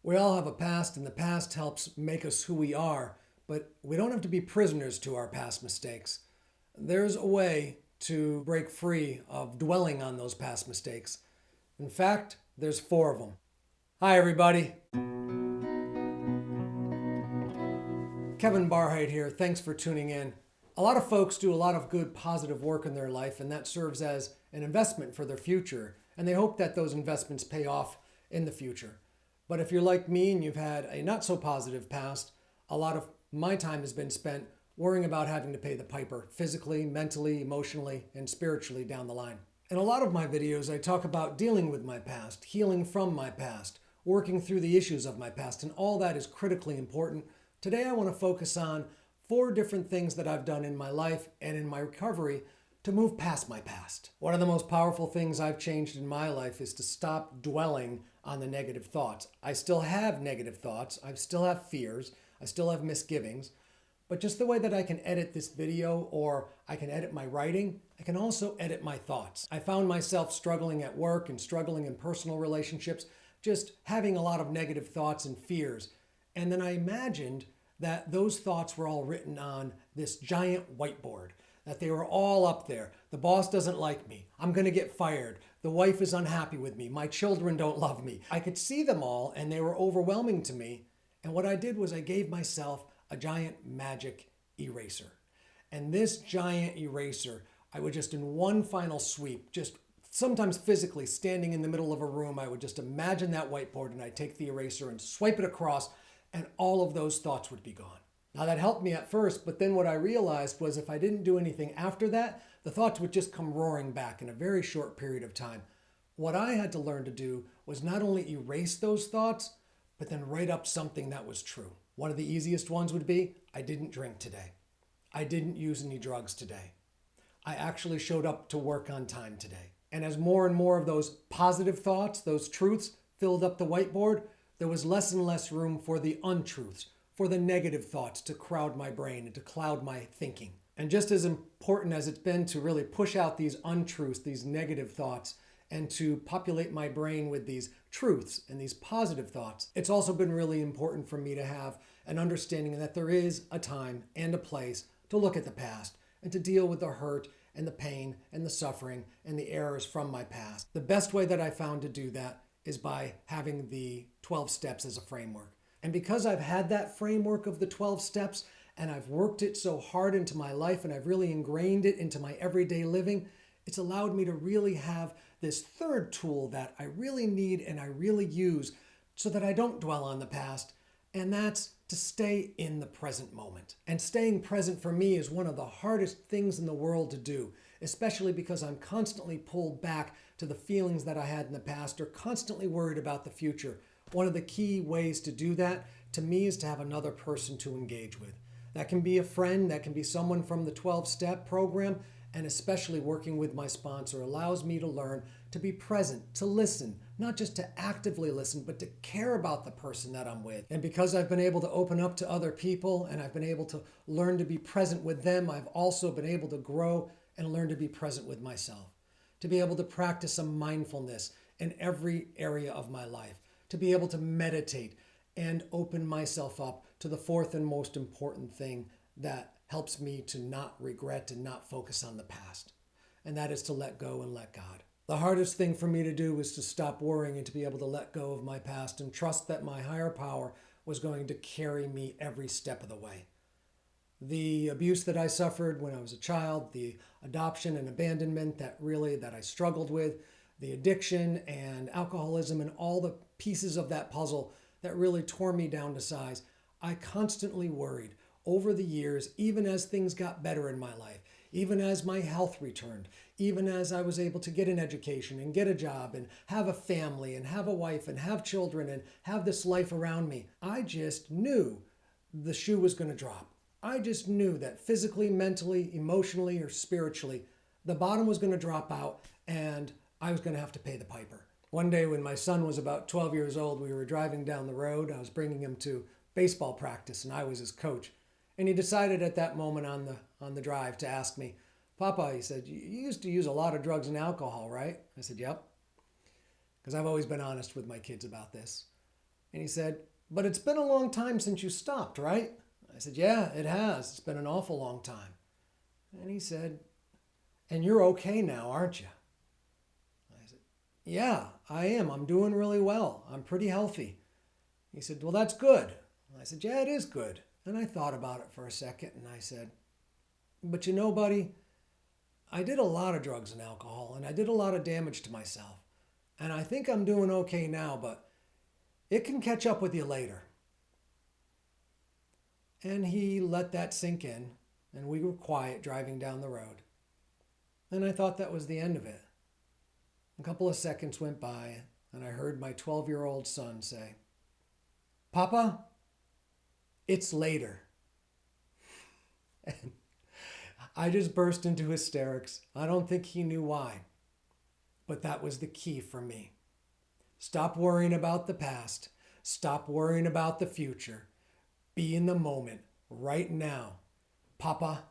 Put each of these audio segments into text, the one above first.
We all have a past, and the past helps make us who we are, but we don't have to be prisoners to our past mistakes. There's a way to break free of dwelling on those past mistakes. In fact, there's 4 of them. Hi, everybody. Kevin Barheit here. Thanks for tuning in. A lot of folks do a lot of good, positive work in their life, and that serves as an investment for their future, and they hope that those investments pay off in the future. But if you're like me and you've had a not so positive past, a lot of my time has been spent worrying about having to pay the piper physically, mentally, emotionally, and spiritually down the line. In a lot of my videos, I talk about dealing with my past, healing from my past, working through the issues of my past, and all that is critically important. Today, I want to focus on 4 different things that I've done in my life and in my recovery to move past my past. One of the most powerful things I've changed in my life is to stop dwelling on the negative thoughts. I still have negative thoughts, I still have fears, I still have misgivings, but just the way that I can edit this video or I can edit my writing, I can also edit my thoughts. I found myself struggling at work and struggling in personal relationships, just having a lot of negative thoughts and fears. And then I imagined that those thoughts were all written on this giant whiteboard, that they were all up there. The boss doesn't like me. I'm going to get fired. The wife is unhappy with me. My children don't love me. I could see them all and they were overwhelming to me. And what I did was I gave myself a giant magic eraser. And this giant eraser, I would just in one final sweep, just sometimes physically standing in the middle of a room, I would just imagine that whiteboard and I'd take the eraser and swipe it across and all of those thoughts would be gone. Now that helped me at first, but then what I realized was if I didn't do anything after that, the thoughts would just come roaring back in a very short period of time. What I had to learn to do was not only erase those thoughts, but then write up something that was true. One of the easiest ones would be, I didn't drink today. I didn't use any drugs today. I actually showed up to work on time today. And as more and more of those positive thoughts, those truths filled up the whiteboard, there was less and less room for the untruths, for the negative thoughts to crowd my brain and to cloud my thinking. And just as important as it's been to really push out these untruths, these negative thoughts, and to populate my brain with these truths and these positive thoughts, it's also been really important for me to have an understanding that there is a time and a place to look at the past and to deal with the hurt and the pain and the suffering and the errors from my past. The best way that I found to do that is by having the 12 steps as a framework. And because I've had that framework of the 12 steps and I've worked it so hard into my life and I've really ingrained it into my everyday living, it's allowed me to really have this third tool that I really need and I really use so that I don't dwell on the past, and that's to stay in the present moment. And staying present for me is one of the hardest things in the world to do, especially because I'm constantly pulled back to the feelings that I had in the past or constantly worried about the future. One of the key ways to do that, to me, is to have another person to engage with. That can be a friend, that can be someone from the 12-step program, and especially working with my sponsor allows me to learn to be present, to listen, not just to actively listen, but to care about the person that I'm with. And because I've been able to open up to other people and I've been able to learn to be present with them, I've also been able to grow and learn to be present with myself, to be able to practice some mindfulness in every area of my life, to be able to meditate and open myself up to the 4th and most important thing that helps me to not regret and not focus on the past. And that is to let go and let God. The hardest thing for me to do was to stop worrying and to be able to let go of my past and trust that my higher power was going to carry me every step of the way. The abuse that I suffered when I was a child, the adoption and abandonment that I struggled with, the addiction and alcoholism and all the pieces of that puzzle that really tore me down to size, I constantly worried over the years, even as things got better in my life, even as my health returned, even as I was able to get an education and get a job and have a family and have a wife and have children and have this life around me, I just knew the shoe was going to drop. I just knew that physically, mentally, emotionally, or spiritually, the bottom was going to drop out and I was going to have to pay the piper. One day when my son was about 12 years old, we were driving down the road. I was bringing him to baseball practice and I was his coach. And he decided at that moment on the drive to ask me, Papa, he said, you used to use a lot of drugs and alcohol, right? I said, yep. Because I've always been honest with my kids about this. And he said, but it's been a long time since you stopped, right? I said, yeah, it has. It's been an awful long time. And he said, and you're okay now, aren't you? I said, yeah, I am. I'm doing really well. I'm pretty healthy. He said, well, that's good. I said, yeah, it is good. And I thought about it for a second and I said, but you know, buddy, I did a lot of drugs and alcohol and I did a lot of damage to myself. And I think I'm doing okay now, but it can catch up with you later. And he let that sink in and we were quiet driving down the road. And I thought that was the end of it. A couple of seconds went by and I heard my 12-year-old son say, Papa, it's later. And I just burst into hysterics. I don't think he knew why, but that was the key for me. Stop worrying about the past. Stop worrying about the future. Be in the moment right now. Papa,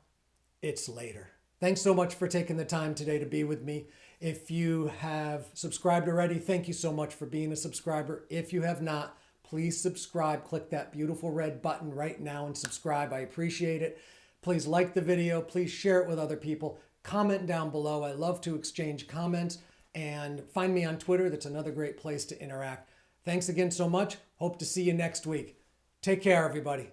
it's later. Thanks so much for taking the time today to be with me. If you have subscribed already, thank you so much for being a subscriber. If you have not, please subscribe. Click that beautiful red button right now and subscribe. I appreciate it. Please like the video. Please share it with other people. Comment down below. I love to exchange comments. And find me on Twitter. That's another great place to interact. Thanks again so much. Hope to see you next week. Take care, everybody.